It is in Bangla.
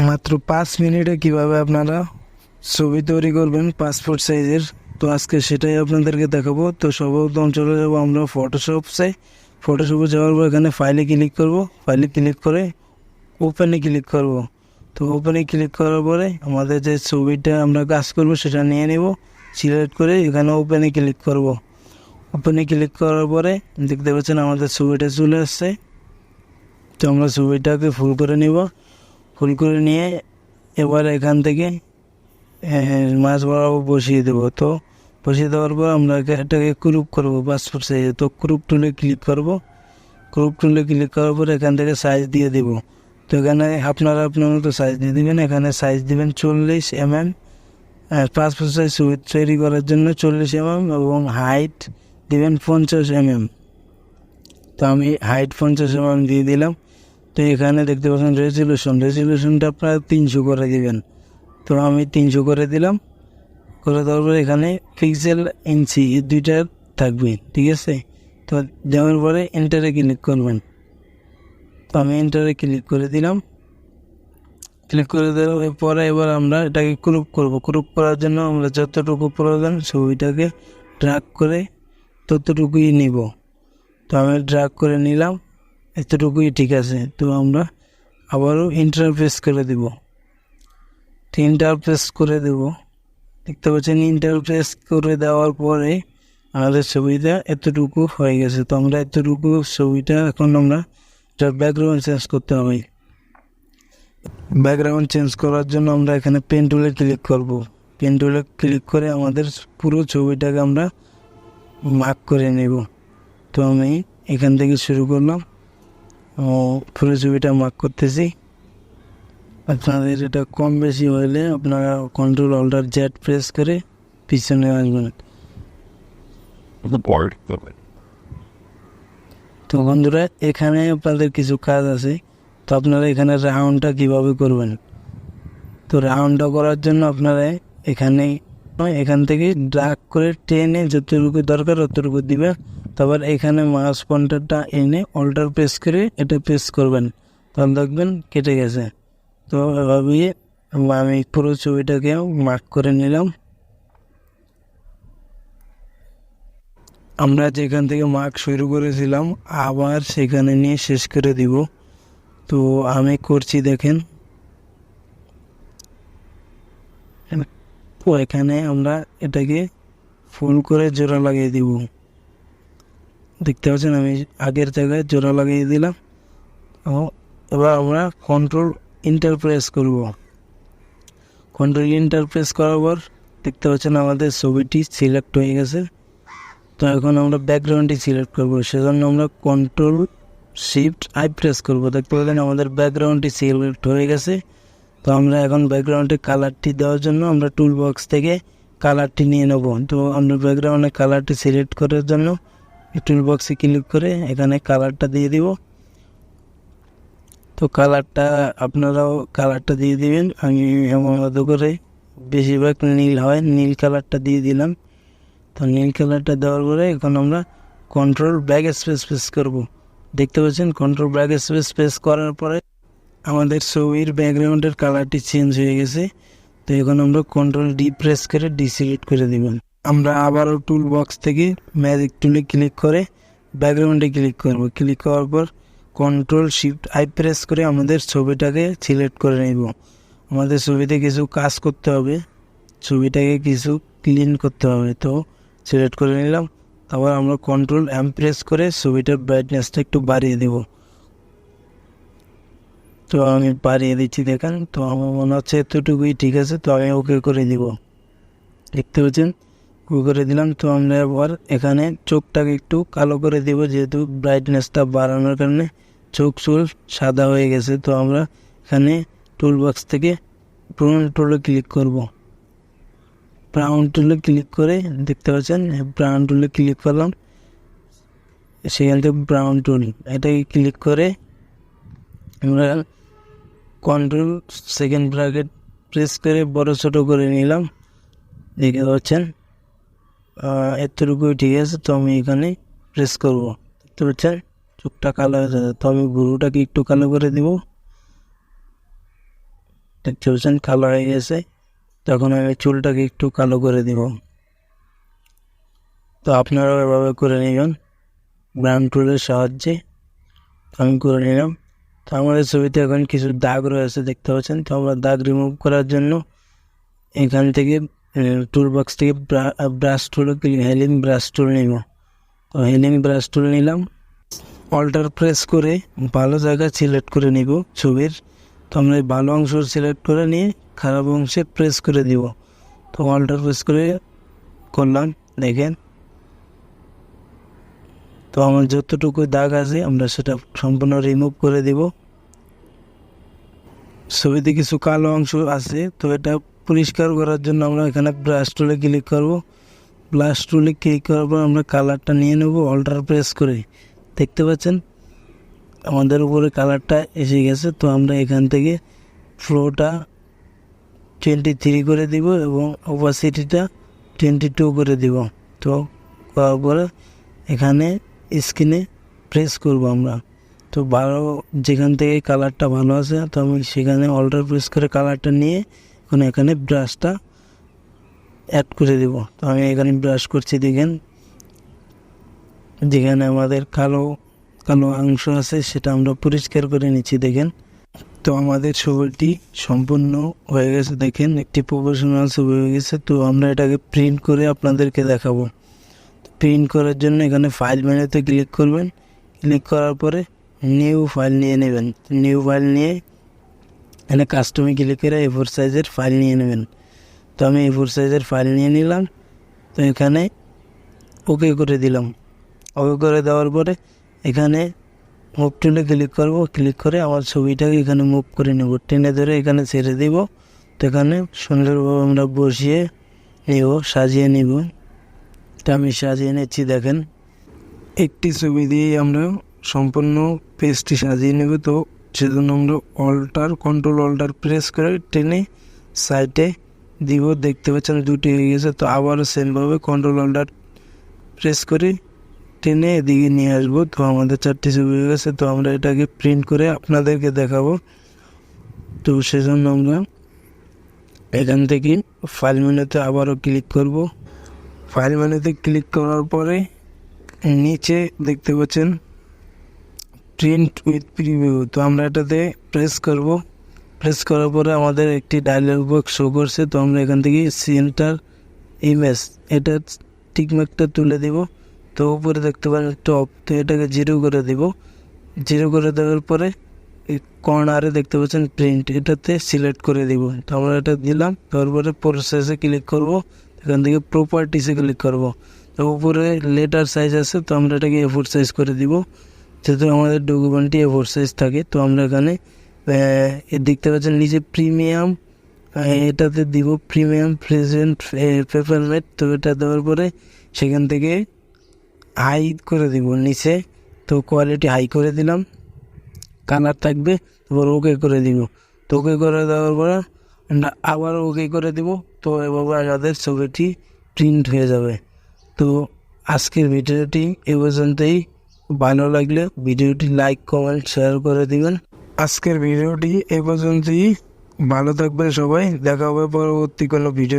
মাত্র 5 মিনিটে কিভাবে আপনারা ছবি তৈরি করবেন পাসপোর্ট সাইজের। তো আজকে সেটাই আপনাদেরকে দেখাবো। তো সর্বপ্রথম চলে যাবো আমরা ফটোশপে। ফটোশপে যাওয়ার পর এখানে ফাইলে ক্লিক করব। ফাইলে ক্লিক করে ওপেনে ক্লিক করব। তো ওপেনে ক্লিক করার পরে আমাদের যে ছবিটা আমরা কাজ করব সেটা নিয়ে নেব, সিলেক্ট করে এখানে ওপেনে ক্লিক করব। ওপেনে ক্লিক করার পরে দেখতে পাচ্ছেন আমাদের ছবিটা চলে আসছে। তো আমরা ছবিটাকে ফুল করে নিব। ফুল করে নিয়ে এবার এখান থেকে মাছ বরাবর বসিয়ে দেবো। তো বসিয়ে দেওয়ার পর আমরা এটাকে ক্রুপ করবো পাসপোর্ট সাইজে। তো ক্রুপ টুলে ক্লিক করব। ক্রুপ টুলে ক্লিক করার পর এখান থেকে সাইজ দিয়ে দেব। তো এখানে আপনারা আপনার মতো সাইজ দিয়ে দেবেন। এখানে সাইজ দেবেন 40 mm। পাসপোর্ট সাইজ ছবি তৈরি করার জন্য 40 mm এবং হাইট দেবেন 50 mm। তো আমি হাইট 50 mm দিয়ে দিলাম। তো এখানে দেখতে পাচ্ছেন রেজলিউশনটা আপনারা 300 করে দিবেন। তো আমি 300 করে দিলাম। করে দেওয়ার পরে এখানে পিক্সেল ইঞ্চি দুইটা থাকবে, ঠিক আছে। তো দেওয়ার পরে এন্টারে ক্লিক করবেন। তো আমি এন্টারে ক্লিক করে দিলাম। ক্লিক করে দেওয়ার পরে এবার আমরা এটাকে ক্রপ করব। ক্রপ করার জন্য আমরা যতটুকু প্রয়োজন ছবিটাকে ড্র্যাগ করে ততটুকুই নিব। তো আমি ড্র্যাগ করে নিলাম, এতটুকুই ঠিক আছে। তো আমরা আবারও ইন্টারপ্রেস করে দেব। তো ইন্টারপ্রেস করে দেব, দেখতে পাচ্ছেন। ইন্টারপ্রেস করে দেওয়ার পরে আমাদের ছবিটা এতটুকু হয়ে গেছে। তো আমরা এতটুকু ছবিটা এখন আমরা ব্যাকগ্রাউন্ড চেঞ্জ করতে হবে। ব্যাকগ্রাউন্ড চেঞ্জ করার জন্য আমরা এখানে পেন টুলে ক্লিক করব। পেন টুলে ক্লিক করে আমাদের পুরো ছবিটাকে আমরা মার্ক করে নেব। তো আমি এখান থেকে শুরু করলাম, পুরো ছবিটা মার্ক করতেছি। আপনাদের এটা কম বেশি হলে আপনারা Ctrl-Alt-Z প্রেস করে পিছনে আসবেন। তো বন্ধুরা এখানে আপনাদের কিছু কাজ আছে। তো আপনারা এখানে রাউন্ডটা কিভাবে করবেন। তো রাউন্ডটা করার জন্য আপনারা এখান থেকে ড্র্যাগ করে টেনে যতটুকু দরকার ততটুকু দিবেন। তারপর এখানে মাউস পয়েন্টারটা এনে অল্টার প্রেস করে এটা প্রেস করবেন, তাহলে দেখবেন কেটে গেছে। তো এভাবে আমি পুরো ছবিটাকে মার্ক করে নিলাম। আমরা যেখান থেকে মার্ক শুরু করেছিলাম আবার সেখানে নিয়ে শেষ করে দিব। তো আমি করছি, দেখেন। তো এখানে আমরা এটাকে ফুল করে জোড়া লাগিয়ে দিব। দেখতে পাচ্ছেন আমি আগের জায়গায় জোড়া লাগিয়ে দিলাম। এবার আমরা Ctrl-Enter প্রেস করব। Ctrl-Enter প্রেস করার পর দেখতে পাচ্ছেন আমাদের ছবিটি সিলেক্ট হয়ে গেছে। তো এখন আমরা ব্যাকগ্রাউন্ডটি সিলেক্ট করব। সেজন্য আমরা Ctrl-Shift-I প্রেস করব। দেখতে পাচ্ছেন আমাদের ব্যাকগ্রাউন্ডটি সিলেক্ট হয়ে গেছে। তো আমরা এখন ব্যাকগ্রাউন্ডে কালারটি দেওয়ার জন্য আমরা টুল বক্স থেকে কালারটি নিয়ে নেব। তো আমরা ব্যাকগ্রাউন্ডে কালারটি সিলেক্ট করার জন্য টুল বক্সে ক্লিক করে এখানে কালারটা দিয়ে দিব। তো কালারটা আপনারাও কালারটা দিয়ে দিবেন। আমি এমন মতো করে বেশিরভাগ নীল হয়, নীল কালারটা দিয়ে দিলাম। তো নীল কালারটা দেওয়ার পরে এখন আমরা Ctrl-Backspace প্রেস করব। দেখতে পাচ্ছেন Ctrl-Backspace প্রেস করার পরে আমাদের ছবির ব্যাকগ্রাউন্ডের কালারটি চেঞ্জ হয়ে গেছে। তো এখন আমরা Ctrl-D প্রেস করে ডিসিলেক্ট করে দেবেন। আমরা আবারও টুল বক্স থেকে ম্যাজিক টুলে ক্লিক করে ব্যাকগ্রাউন্ডে ক্লিক করব। ক্লিক করার পর Ctrl-Shift-I প্রেস করে আমাদের ছবিটাকে সিলেক্ট করে নেব। আমাদের ছবিতে কিছু কাজ করতে হবে, ছবিটাকে কিছু ক্লিন করতে হবে। তো সিলেক্ট করে নিলাম। তারপর আমরা Ctrl-M প্রেস করে ছবিটার ব্রাইটনেসটা একটু বাড়িয়ে দেব। তো আমি বাড়িয়ে দিচ্ছি, দেখেন। তো আমার মনে হচ্ছে এতটুকুই ঠিক আছে। তো আমি ওকে করে দিব। দেখতে পাচ্ছেন ওকে করে দিলাম। তো আমরা এবার এখানে চোখটাকে একটু কালো করে দেব, যেহেতু ব্রাইটনেসটা বাড়ানোর কারণে চোখ সাদা হয়ে গেছে। তো আমরা এখানে টুল বক্স থেকে ব্রাউন টুলে ক্লিক করব। ব্রাউন টুলে ক্লিক করে দেখতে পাচ্ছেন ব্রাউন টুলে ক্লিক করলাম। সেখান থেকে ব্রাউন টুল এটাকে ক্লিক করে আমরা Ctrl-2 প্রেস করে বড় ছোট করে নিলাম। দেখতে পাচ্ছেন এতটুকুই ঠিক আছে। তো আমি এখানে প্রেস করব। দেখতে পাচ্ছেন চোখটা কালো হয়ে যাবে। তো আমি গুরুটাকে একটু কালো করে দিব। দেখতে পাচ্ছেন কালো হয়ে গেছে। তখন আমি চুলটাকে একটু কালো করে দিব। তো আপনারাও এভাবে করে নেবেন ব্রাউন টুলের সাহায্যে। আমি করে নিলাম। তো আমাদের ছবিতে এখন কিছু দাগ রয়েছে দেখতে পাচ্ছেন। তো আমরা দাগ রিমুভ করার জন্য এখান থেকে টুল বক্স থেকে ব্রাশ টুল হেলিং ব্রাশ টুল নিব। তো হেলিং ব্রাশ টুল নিলাম, অল্টার প্রেস করে ভালো জায়গা সিলেক্ট করে নিব ছবির। তো আমরা এই ভালো অংশ সিলেক্ট করে নিয়ে খারাপ অংশে প্রেস করে দিব। তো অল্টার প্রেস করে করলাম, দেখেন। তো আমার যতটুকু দাগ আছে আমরা সেটা সম্পূর্ণ রিমুভ করে দিব। ছবিতে কিছু কালো অংশ আছে, তো এটা পরিষ্কার করার জন্য আমরা এখানে ব্রাশ টুলে ক্লিক করব। ব্রাশ টুলে ক্লিক করার পর আমরা কালারটা নিয়ে নেব অল্টার প্রেস করে। দেখতে পাচ্ছেন আমাদের উপরে কালারটা এসে গেছে। তো আমরা এখান থেকে ফ্লোটা 23 করে দিব এবং অপাসিটিটা 22 করে দিব। তো করার পরে এখানে স্ক্রিনে প্রেস করব আমরা। তো ভালো যেখান থেকে কালারটা ভালো আছে, তো আমি সেখানে অল্টার প্রেস করে কালারটা নিয়ে এখন এখানে ব্রাশটা অ্যাড করে দেব। তো আমি এখানে ব্রাশ করছি, দেখেন যেখানে আমাদের কালো কালো অংশ আছে সেটা আমরা পরিষ্কার করে নিচ্ছি, দেখেন। তো আমাদের ছবিটি সম্পূর্ণ হয়ে গেছে, দেখেন একটি প্রফেশনাল ছবি হয়ে গেছে। তো আমরা এটাকে প্রিন্ট করে আপনাদেরকে দেখাবো। প্রিন্ট করার জন্য এখানে ফাইল মেনুতে ক্লিক করবেন। ক্লিক করার পরে নিউ ফাইল নিয়ে নেবেন। নিউ ফাইল নিয়ে এখানে কাস্টমে ক্লিক করে A4 সাইজের ফাইল নিয়ে নেবেন। তো আমি A4 সাইজের ফাইল নিয়ে নিলাম। তো এখানে ওকে করে দিলাম। ওকে করে দেওয়ার পরে এখানে মুভ টুলে ক্লিক করব। ক্লিক করে আমার ছবিটাকে এখানে মুভ করে নেব, টেনে ধরে এখানে ছেড়ে দিব। তো এখানে সুন্দরভাবে আমরা বসিয়ে নেব, সাজিয়ে নিব। তো আমি সাজিয়ে নিচ্ছি, দেখেন। একটি ছবি দিয়েই আমরা সম্পূর্ণ পেজটি সাজিয়ে নেব। তো সেজন্য আমরা কন্ট্রোল অল্টার প্রেস করে টেনে সাইডে দিব। দেখতে পাচ্ছেন দুটি হয়ে গেছে। তো আবারও সেমভাবে কন্ট্রোল অল্টার প্রেস করে টেনে এদিকে নিয়ে আসবো। তো আমাদের 4টি ছবি হয়ে গেছে। তো আমরা এটাকে প্রিন্ট করে আপনাদেরকে দেখাবো। তো সেজন্য আমরা এখান থেকে ফাইল মেনুতে আবারও ক্লিক করব। ফাইল মেনুতে ক্লিক করার পরে নিচে দেখতে পাচ্ছেন প্রিন্ট উইথ প্রিভিউ। তো আমরা এটাতে প্রেস করব। প্রেস করার পরে আমাদের একটি ডায়লগ বক্স শো করছে। তো আমরা এখান থেকে সেন্টার ইমেজ এটা টিকমার্কটা তুলে দিব। তো উপরে দেখতে পারেন টপ, তো এটাকে 0 করে দিব। 0 করে দেওয়ার পরে এই কর্নারে দেখতে পাচ্ছেন প্রিন্ট, এটাতে সিলেক্ট করে দিব। তো আমরা এটা দিলাম। তারপরে প্রসেসে ক্লিক করব। এখান থেকে প্রপার্টিসে ক্লিক করব। তো উপরে লেটার সাইজ আছে, তো আমরা এটাকে A4 সাইজ করে দিব। যেহেতু আমাদের ডকুমেন্টটি A4 সাইজ থাকে, তো আমরা এখানে দেখতে পাচ্ছেন নিচে প্রিমিয়াম, এটাতে দিব প্রিমিয়াম প্রেজেন্ট পেপারমেট। তো এটা দেওয়ার পরে সেখান থেকে হাই করে দিব নিচে। তো কোয়ালিটি হাই করে দিলাম, কালার থাকবে। তারপর ওকে করে দিব। তো ওকে করে দেওয়ার পরে আমরা আবার ওকে করে দিব। তো এভাবে আমাদের ছবিটি প্রিন্ট হয়ে যাবে। তো আজকের ভিডিওটি এ পর্যন্তই। ভালো লাগলে ভিডিওটি লাইক কমেন্ট শেয়ার করে দিবেন। আজকের ভিডিওটি এ পর্যন্তই। ভালো থাকবেন সবাই, দেখা হবে পরবর্তী কোনো ভিডিও।